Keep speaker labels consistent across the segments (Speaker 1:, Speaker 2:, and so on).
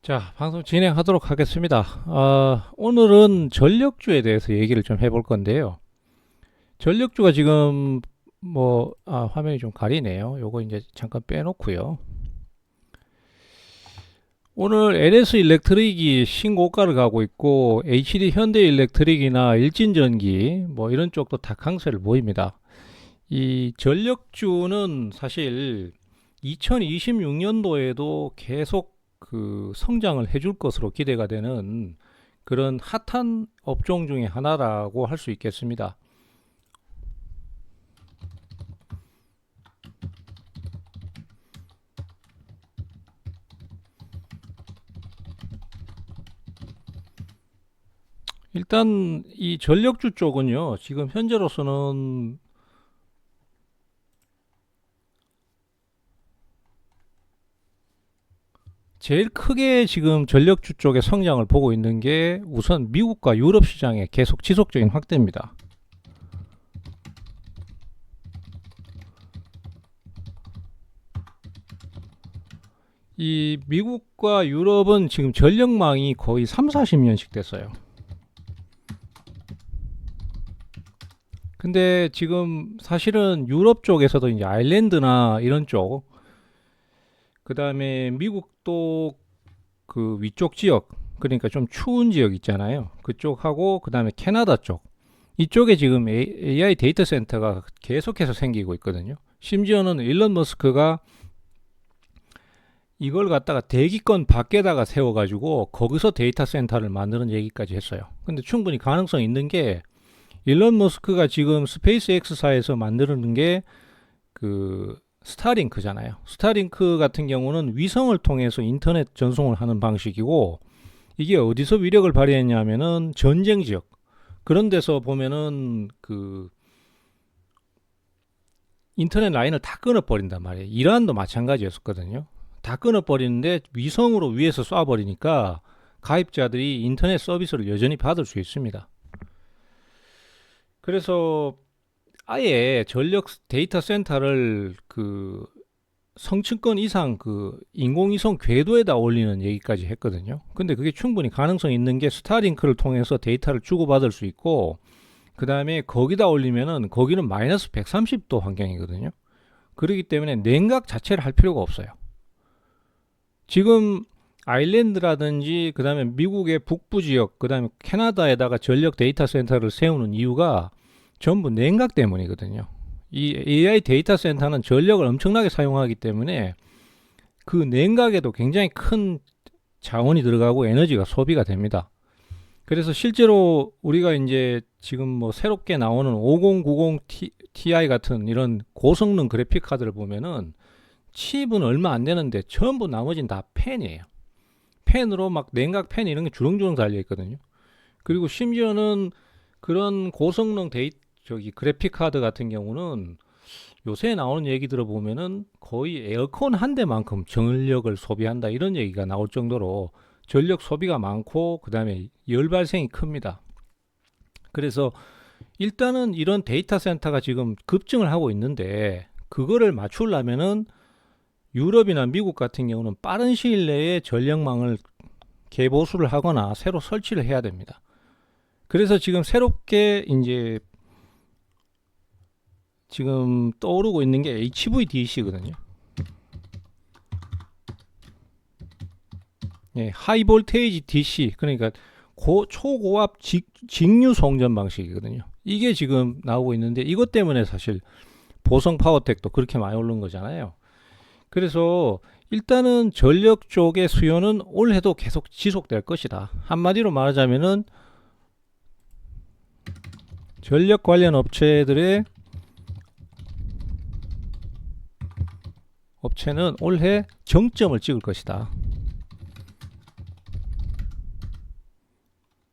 Speaker 1: 자, 방송 진행하도록 하겠습니다. 오늘은 전력주에 대해서 얘기를 좀 해볼 건데요. 전력주가 지금 화면이 좀 가리네요. 요거 이제 잠깐 빼놓고요. 오늘 LS 일렉트릭이 신고가를 가고 있고 HD 현대 일렉트릭이나 일진전기 이런 쪽도 다 강세를 보입니다. 이 전력주는 사실 2026년도에도 계속 그 성장을 해줄 것으로 기대가 되는 그런 핫한 업종 중에 하나라고 할 수 있겠습니다. 일단 이 전력주 쪽은요, 지금 현재로서는 제일 크게 지금 전력주 쪽의 성장을 보고 있는 게 우선 미국과 유럽 시장의 계속 지속적인 확대입니다. 이 미국과 유럽은 지금 전력망이 거의 3, 40년씩 됐어요. 근데 지금 사실은 유럽 쪽에서도 이제 아일랜드나 이런 쪽, 그 다음에 미국도 그 위쪽 지역, 그러니까 좀 추운 지역 있잖아요. 그쪽하고 그 다음에 캐나다 쪽, 이쪽에 지금 AI 데이터 센터가 계속해서 생기고 있거든요. 심지어는 일론 머스크가 이걸 갖다가 대기권 밖에다가 세워가지고 거기서 데이터 센터를 만드는 얘기까지 했어요. 근데 충분히 가능성 있는 게 일론 머스크가 지금 스페이스 X사에서 만드는 게 그 스타링크잖아요. 스타링크 같은 경우는 위성을 통해서 인터넷 전송을 하는 방식이고, 이게 어디서 위력을 발휘했냐면은 전쟁 지역, 그런 데서 보면은 그 인터넷 라인을 다 끊어버린단 말이에요. 이란도 마찬가지였었거든요. 다 끊어버리는데 위성으로 위에서 쏴버리니까 가입자들이 인터넷 서비스를 여전히 받을 수 있습니다. 그래서 아예 전력 데이터 센터를 그 성층권 이상 그 인공위성 궤도에다 올리는 얘기까지 했거든요. 근데 그게 충분히 가능성 있는 게 스타링크를 통해서 데이터를 주고받을 수 있고, 그 다음에 거기다 올리면은 거기는 마이너스 130도 환경이거든요. 그렇기 때문에 냉각 자체를 할 필요가 없어요. 지금 아일랜드라든지 그 다음에 미국의 북부 지역, 그 다음에 캐나다에다가 전력 데이터 센터를 세우는 이유가 전부 냉각 때문이거든요. 이 AI 데이터 센터는 전력을 엄청나게 사용하기 때문에 그 냉각에도 굉장히 큰 자원이 들어가고 에너지가 소비가 됩니다. 그래서 실제로 우리가 이제 지금 새롭게 나오는 5090 Ti 같은 이런 고성능 그래픽 카드를 보면은 칩은 얼마 안 되는데 전부 나머지는 다 팬이에요. 팬으로 막 냉각 팬 이런 게 주렁주렁 달려 있거든요. 그리고 심지어는 그런 고성능 저기 그래픽 카드 같은 경우는 요새 나오는 얘기 들어보면은 거의 에어컨 한 대만큼 전력을 소비한다 이런 얘기가 나올 정도로 전력 소비가 많고 그 다음에 열 발생이 큽니다. 그래서 일단은 이런 데이터 센터가 지금 급증을 하고 있는데, 그거를 맞추려면은 유럽이나 미국 같은 경우는 빠른 시일 내에 전력망을 개보수를 하거나 새로 설치를 해야 됩니다. 그래서 지금 새롭게 이제 지금 떠오르고 있는 게 HVDC거든요. 예, 하이 볼테이지 DC, 그러니까 초고압 직류 송전 방식이거든요. 이게 지금 나오고 있는데 이것 때문에 사실 보성 파워텍도 그렇게 많이 오른 거잖아요. 그래서 일단은 전력 쪽의 수요는 올해도 계속 지속될 것이다. 한마디로 말하자면은 전력 관련 업체는 올해 정점을 찍을 것이다.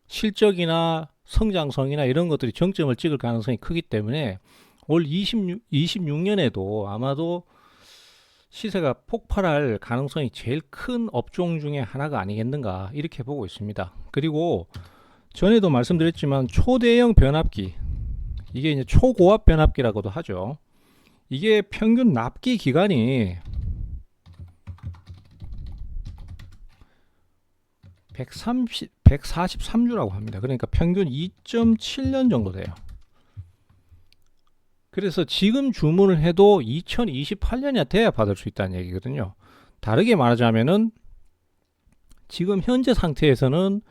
Speaker 1: 실적이나 성장성이나 이런 것들이 정점을 찍을 가능성이 크기 때문에 올 26년에도 아마도 시세가 폭발할 가능성이 제일 큰 업종 중에 하나가 아니겠는가 이렇게 보고 있습니다. 그리고 전에도 말씀드렸지만 초대형 변압기, 이게 이제 초고압 변압기라고도 하죠. 이게 평균 납기 기간이 143주라고 합니다. 그러니까 평균 2.7년 정도 돼요. 그래서 지금 주문을 해도 2028년이나 돼야 받을 수 있다는 얘기거든요. 다르게 말하자면은 지금 현재 상태에서는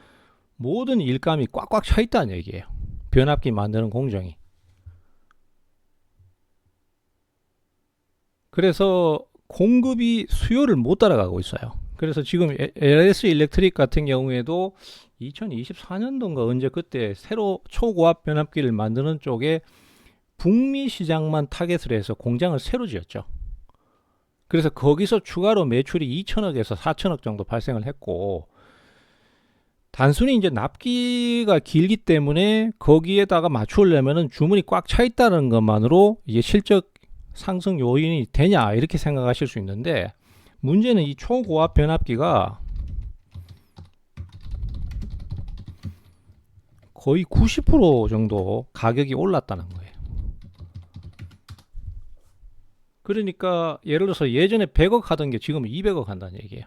Speaker 1: 모든 일감이 꽉꽉 차 있다는 얘기예요. 변압기 만드는 공정이. 그래서 공급이 수요를 못 따라가고 있어요. 그래서 지금 LS 일렉트릭 같은 경우에도 2024년도인가 언제 그때 새로 초고압 변압기를 만드는 쪽에 북미 시장만 타겟을 해서 공장을 새로 지었죠. 그래서 거기서 추가로 매출이 2천억에서 4천억 정도 발생을 했고, 단순히 이제 납기가 길기 때문에 거기에다가 맞추려면은 주문이 꽉 차 있다는 것만으로 이게 실적 상승 요인이 되냐 이렇게 생각하실 수 있는데, 문제는 이 초고압 변압기가 거의 90% 정도 가격이 올랐다는 거예요. 그러니까 예를 들어서 예전에 100억 하던 게 지금 200억 한다는 얘기예요.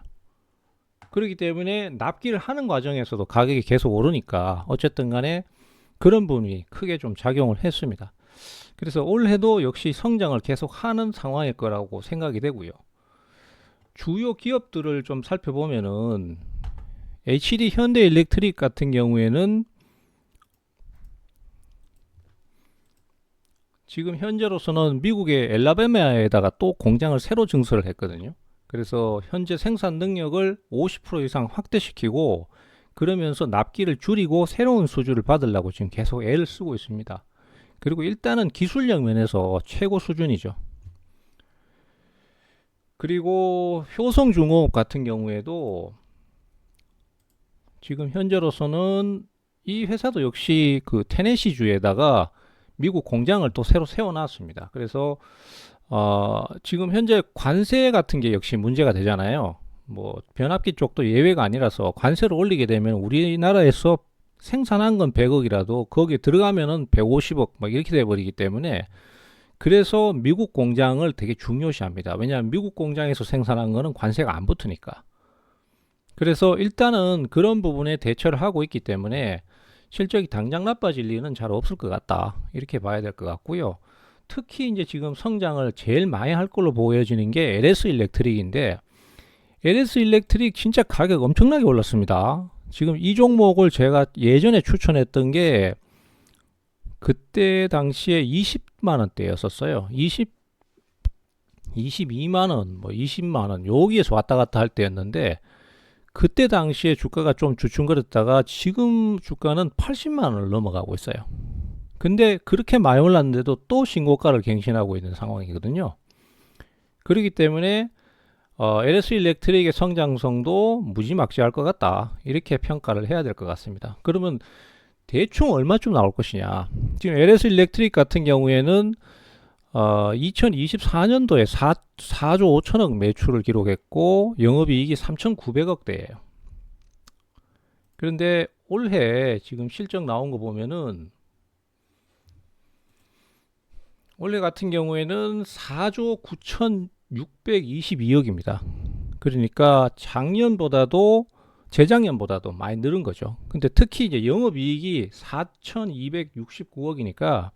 Speaker 1: 그렇기 때문에 납기를 하는 과정에서도 가격이 계속 오르니까 어쨌든 간에 그런 부분이 크게 좀 작용을 했습니다. 그래서 올해도 역시 성장을 계속 하는 상황일 거라고 생각이 되고요. 주요 기업들을 좀 살펴보면은 HD 현대일렉트릭 같은 경우에는 지금 현재로서는 미국의 엘라베마에다가 또 공장을 새로 증설을 했거든요. 그래서 현재 생산 능력을 50% 이상 확대시키고, 그러면서 납기를 줄이고 새로운 수주를 받으려고 지금 계속 애를 쓰고 있습니다. 그리고 일단은 기술력 면에서 최고 수준이죠. 그리고 효성중공업 같은 경우에도 지금 현재로서는 이 회사도 역시 그 테네시주에다가 미국 공장을 또 새로 세워놨습니다. 그래서 지금 현재 관세 같은 게 역시 문제가 되잖아요. 뭐 변압기 쪽도 예외가 아니라서 관세를 올리게 되면 우리나라에서 생산한 건 100억이라도 거기에 들어가면은 150억 막 이렇게 돼 버리기 때문에, 그래서 미국 공장을 되게 중요시합니다. 왜냐하면 미국 공장에서 생산한 거는 관세가 안 붙으니까. 그래서 일단은 그런 부분에 대처를 하고 있기 때문에 실적이 당장 나빠질 리는 잘 없을 것 같다, 이렇게 봐야 될 것 같고요. 특히 이제 지금 성장을 제일 많이 할 걸로 보여지는 게 LS 일렉트릭인데, LS 일렉트릭 진짜 가격 엄청나게 올랐습니다. 지금 이 종목을 제가 예전에 추천했던 게 그때 당시에 20만 원대였었어요. 22만 원, 뭐 20만 원 여기에서 왔다 갔다 할 때였는데, 그때 당시에 주가가 좀 주춤거렸다가 지금 주가는 80만 원을 넘어가고 있어요. 근데 그렇게 많이 올랐는데도 또 신고가를 갱신하고 있는 상황이거든요. 그렇기 때문에 LS 일렉트릭의 성장성도 무지막지할 것 같다, 이렇게 평가를 해야 될 것 같습니다. 그러면 대충 얼마쯤 나올 것이냐. 지금 LS 일렉트릭 같은 경우에는 2024년도에 4조 5천억 매출을 기록했고 영업이익이 3,900억대예요. 그런데 올해 지금 실적 나온 거 보면은 올해 같은 경우에는 4조 9,622억입니다. 그러니까 작년보다도 재작년보다도 많이 늘은 거죠. 근데 특히 이제 영업이익이 4,269억이니까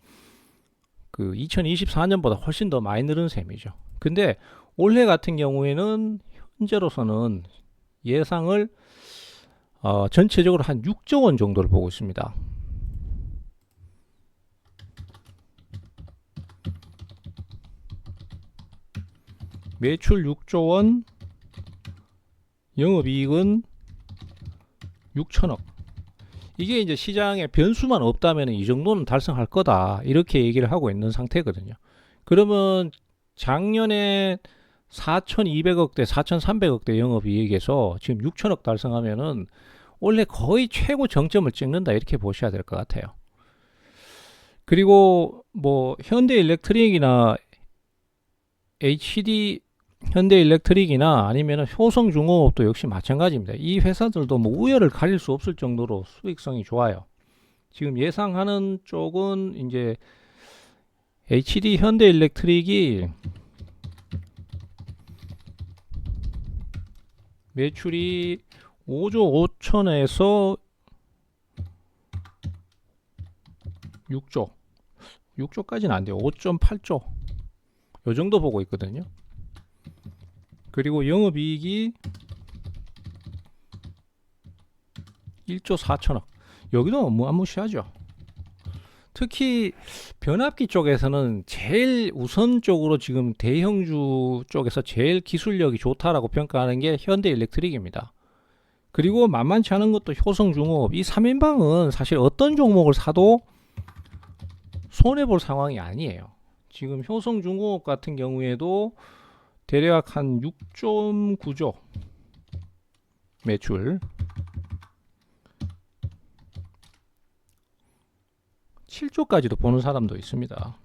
Speaker 1: 그 2024년보다 훨씬 더 많이 늘은 셈이죠. 근데 올해 같은 경우에는 현재로서는 예상을 전체적으로 한 6조 원 정도를 보고 있습니다. 매출 6조 원, 영업이익은 6천억. 이게 이제 시장에 변수만 없다면 이 정도는 달성할 거다, 이렇게 얘기를 하고 있는 상태거든요. 그러면 작년에 4,200억대, 4,300억대 영업이익에서 지금 6천억 달성하면은 원래 거의 최고 정점을 찍는다, 이렇게 보셔야 될 것 같아요. 그리고 뭐 현대일렉트릭이나 HD 현대일렉트릭이나 아니면 효성중공업도 역시 마찬가지입니다. 이 회사들도 뭐 우열을 가릴 수 없을 정도로 수익성이 좋아요. 지금 예상하는 쪽은 이제 HD 현대일렉트릭이 매출이 5조 5천에서 6조 6조까지는 안 돼요. 5.8조 요 정도 보고 있거든요. 그리고 영업이익이 1조 4천억 여기도 무시하죠. 특히 변압기 쪽에서는 제일 우선적으로 지금 대형주 쪽에서 제일 기술력이 좋다라고 평가하는 게 현대일렉트릭입니다. 그리고 만만치 않은 것도 효성중공업. 이 3인방은 사실 어떤 종목을 사도 손해볼 상황이 아니에요. 지금 효성중공업 같은 경우에도 대략 한 6.9조 매출, 7조까지도 보는 사람도 있습니다.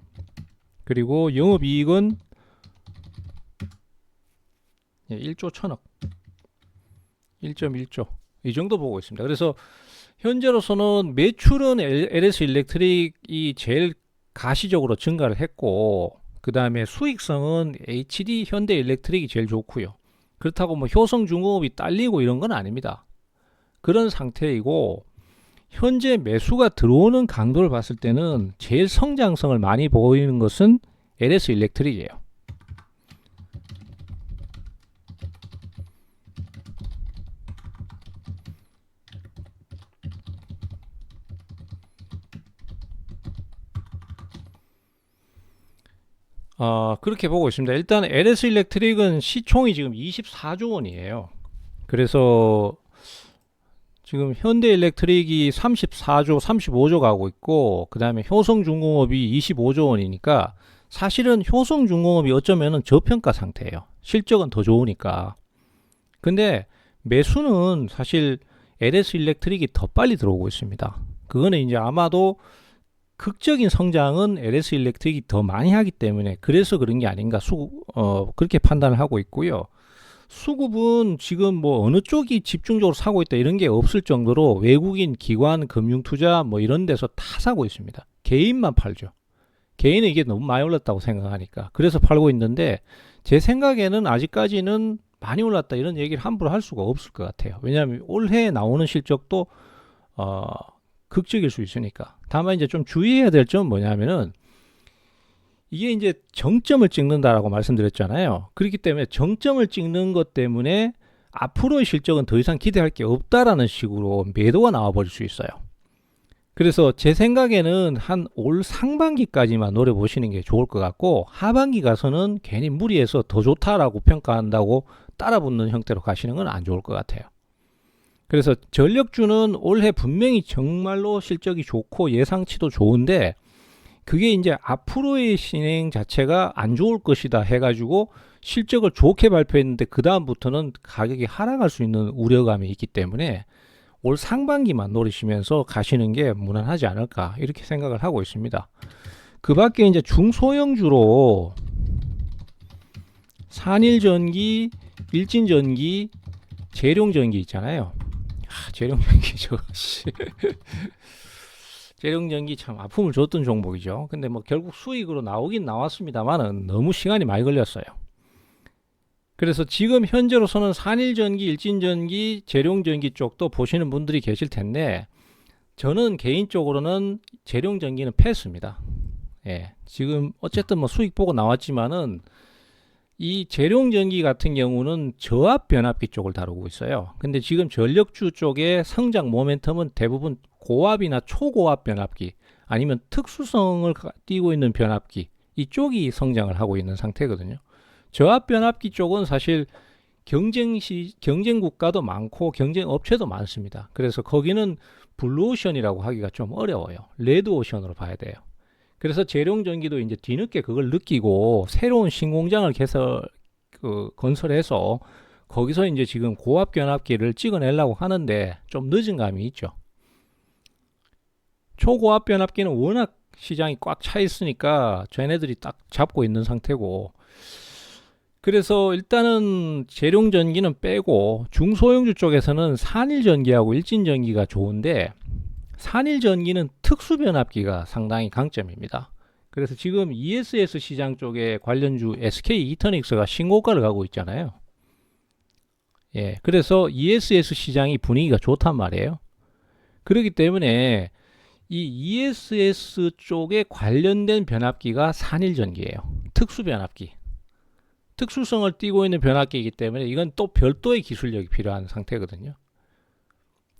Speaker 1: 그리고 영업이익은 1조 1000억, 1.1조 이 정도 보고 있습니다. 그래서 현재로서는 매출은 LS 일렉트릭이 제일 가시적으로 증가를 했고, 그 다음에 수익성은 HD 현대 일렉트릭이 제일 좋고요. 그렇다고 뭐 효성중공업이 딸리고 이런 건 아닙니다. 그런 상태이고, 현재 매수가 들어오는 강도를 봤을 때는 제일 성장성을 많이 보이는 것은 LS 일렉트릭이에요. 그렇게 보고 있습니다. 일단 LS 일렉트릭은 시총이 지금 24조 원이에요. 그래서 지금 현대 일렉트릭이 34조, 35조 가고 있고, 그 다음에 효성중공업이 25조 원이니까 사실은 효성중공업이 어쩌면은 저평가 상태예요. 실적은 더 좋으니까. 근데 매수는 사실 LS 일렉트릭이 더 빨리 들어오고 있습니다. 그거는 이제 아마도 극적인 성장은 LS 일렉트릭이 더 많이 하기 때문에 그래서 그런 게 아닌가 그렇게 판단을 하고 있고요. 수급은 지금 뭐 어느 쪽이 집중적으로 사고 있다 이런 게 없을 정도로 외국인 기관 금융투자 뭐 이런 데서 다 사고 있습니다. 개인만 팔죠. 개인은 이게 너무 많이 올랐다고 생각하니까 그래서 팔고 있는데, 제 생각에는 아직까지는 많이 올랐다 이런 얘기를 함부로 할 수가 없을 것 같아요. 왜냐하면 올해 나오는 실적도 극적일 수 있으니까. 다만 이제 좀 주의해야 될 점은 뭐냐면은, 이게 이제 정점을 찍는다라고 말씀드렸잖아요. 그렇기 때문에 정점을 찍는 것 때문에 앞으로의 실적은 더 이상 기대할 게 없다라는 식으로 매도가 나와 버릴 수 있어요. 그래서 제 생각에는 한 올 상반기까지만 노려보시는 게 좋을 것 같고, 하반기 가서는 괜히 무리해서 더 좋다라고 평가한다고 따라붙는 형태로 가시는 건 안 좋을 것 같아요. 그래서 전력주는 올해 분명히 정말로 실적이 좋고 예상치도 좋은데, 그게 이제 앞으로의 진행 자체가 안 좋을 것이다 해가지고 실적을 좋게 발표했는데 그 다음부터는 가격이 하락할 수 있는 우려감이 있기 때문에 올 상반기만 노리시면서 가시는 게 무난하지 않을까 이렇게 생각을 하고 있습니다. 그 밖에 이제 중소형주로 산일전기, 일진전기, 재룡전기 있잖아요. 재룡전기 저거 재룡전기 참 아픔을 줬던 종목이죠. 근데 뭐 결국 수익으로 나오긴 나왔습니다만은 너무 시간이 많이 걸렸어요. 그래서 지금 현재로서는 산일전기, 일진전기, 재룡전기 쪽도 보시는 분들이 계실 텐데, 저는 개인적으로는 재룡전기는 패스입니다. 예, 지금 어쨌든 뭐 수익 보고 나왔지만은 이 재룡전기 같은 경우는 저압 변압기 쪽을 다루고 있어요. 근데 지금 전력주 쪽의 성장 모멘텀은 대부분 고압이나 초고압 변압기 아니면 특수성을 띠고 있는 변압기 이쪽이 성장을 하고 있는 상태거든요. 저압 변압기 쪽은 사실 경쟁 국가도 많고 경쟁 업체도 많습니다. 그래서 거기는 블루오션이라고 하기가 좀 어려워요. 레드오션으로 봐야 돼요. 그래서 재룡전기도 이제 뒤늦게 그걸 느끼고 새로운 신공장을 건설해서 거기서 이제 지금 고압 변압기를 찍어내려고 하는데 좀 늦은 감이 있죠. 초고압 변압기는 워낙 시장이 꽉 차 있으니까 쟤네들이 딱 잡고 있는 상태고, 그래서 일단은 재룡전기는 빼고 중소형주 쪽에서는 산일전기하고 일진전기가 좋은데, 산일전기는 특수변압기가 상당히 강점입니다. 그래서 지금 ESS 시장 쪽에 관련주 SK 이터닉스가 신고가를 가고 있잖아요. 예, 그래서 ESS 시장이 분위기가 좋단 말이에요. 그렇기 때문에 이 ESS 쪽에 관련된 변압기가 산일전기예요. 특수 변압기. 특수성을 띠고 있는 변압기이기 때문에 이건 또 별도의 기술력이 필요한 상태거든요.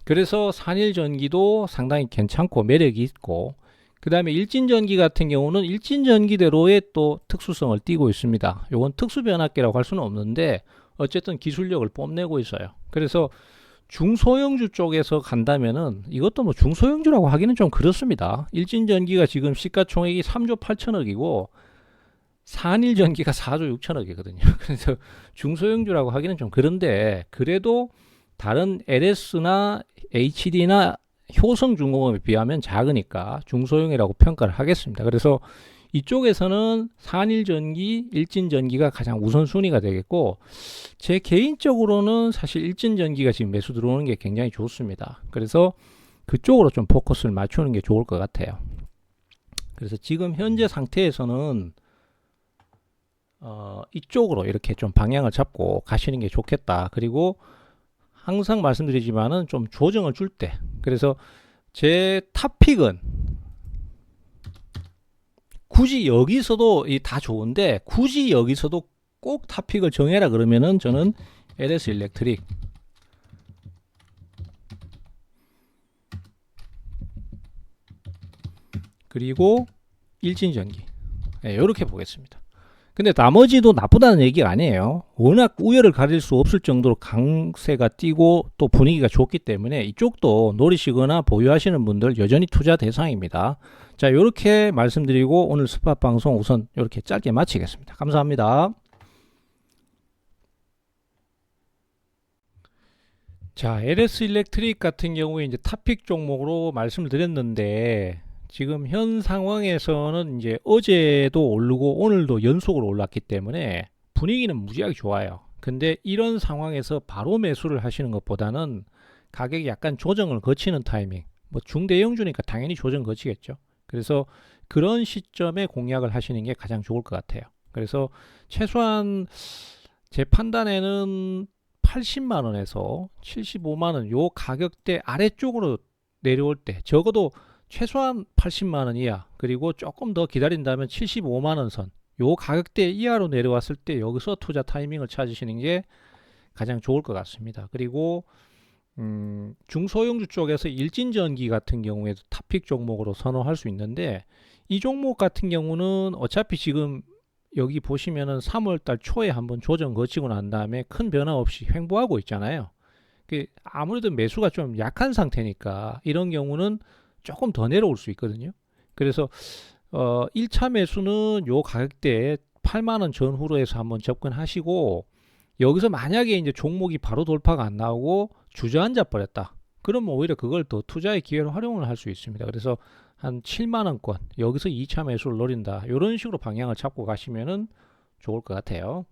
Speaker 1: 그래서 산일전기도 상당히 괜찮고 매력이 있고, 그 다음에 일진전기 같은 경우는 일진전기대로의 또 특수성을 띠고 있습니다. 요건 특수변압기라고 할 수는 없는데 어쨌든 기술력을 뽐내고 있어요. 그래서 중소형주 쪽에서 간다면은 이것도 뭐 중소형주라고 하기는 좀 그렇습니다. 일진전기가 지금 시가총액이 3조 8천억이고 산일전기가 4조 6천억이거든요. 그래서 중소형주라고 하기는 좀 그런데, 그래도 다른 LS나 HD나 효성중공업에 비하면 작으니까 중소형이라고 평가를 하겠습니다. 그래서 이쪽에서는 산일전기, 일진전기가 가장 우선순위가 되겠고, 제 개인적으로는 사실 일진전기가 지금 매수 들어오는 게 굉장히 좋습니다. 그래서 그쪽으로 좀 포커스를 맞추는 게 좋을 것 같아요. 그래서 지금 현재 상태에서는 이쪽으로 이렇게 좀 방향을 잡고 가시는 게 좋겠다. 그리고 항상 말씀드리지만은 좀 조정을 줄 때, 그래서 제 탑픽은 굳이 여기서도 다 좋은데 굳이 여기서도 꼭 탑픽을 정해라 그러면은 저는 LS 일렉트릭, 그리고 일진전기, 이렇게 보겠습니다. 근데 나머지도 나쁘다는 얘기가 아니에요. 워낙 우열을 가릴 수 없을 정도로 강세가 띄고 또 분위기가 좋기 때문에 이쪽도 노리시거나 보유하시는 분들 여전히 투자 대상입니다. 자, 이렇게 말씀드리고 오늘 스팟 방송 우선 이렇게 짧게 마치겠습니다. 감사합니다. 자, LS 일렉트릭 같은 경우에 이제 탑픽 종목으로 말씀을 드렸는데, 지금 현 상황에서는 이제 어제도 오르고 오늘도 연속으로 올랐기 때문에 분위기는 무지하게 좋아요. 근데 이런 상황에서 바로 매수를 하시는 것보다는 가격이 약간 조정을 거치는 타이밍, 뭐 중대형주니까 당연히 조정 거치겠죠. 그래서 그런 시점에 공략을 하시는 게 가장 좋을 것 같아요. 그래서 최소한 제 판단에는 80만원에서 75만원 요 가격대 아래쪽으로 내려올 때, 적어도 최소한 80만원 이하, 그리고 조금 더 기다린다면 75만원 선, 요 가격대 이하로 내려왔을 때 여기서 투자 타이밍을 찾으시는 게 가장 좋을 것 같습니다. 그리고 중소형주 쪽에서 일진전기 같은 경우에도 탑픽 종목으로 선호할 수 있는데, 이 종목 같은 경우는 어차피 지금 여기 보시면은 3월달 초에 한번 조정 거치고 난 다음에 큰 변화 없이 횡보하고 있잖아요. 아무래도 매수가 좀 약한 상태니까 이런 경우는 조금 더 내려올 수 있거든요. 그래서 1차 매수는 요 가격대에 8만원 전후로 해서 한번 접근하시고, 여기서 만약에 이제 종목이 바로 돌파가 안 나오고 주저앉아 버렸다, 그러면 오히려 그걸 더 투자의 기회로 활용을 할 수 있습니다. 그래서 한 7만원권 여기서 2차 매수를 노린다, 이런 식으로 방향을 잡고 가시면은 좋을 것 같아요.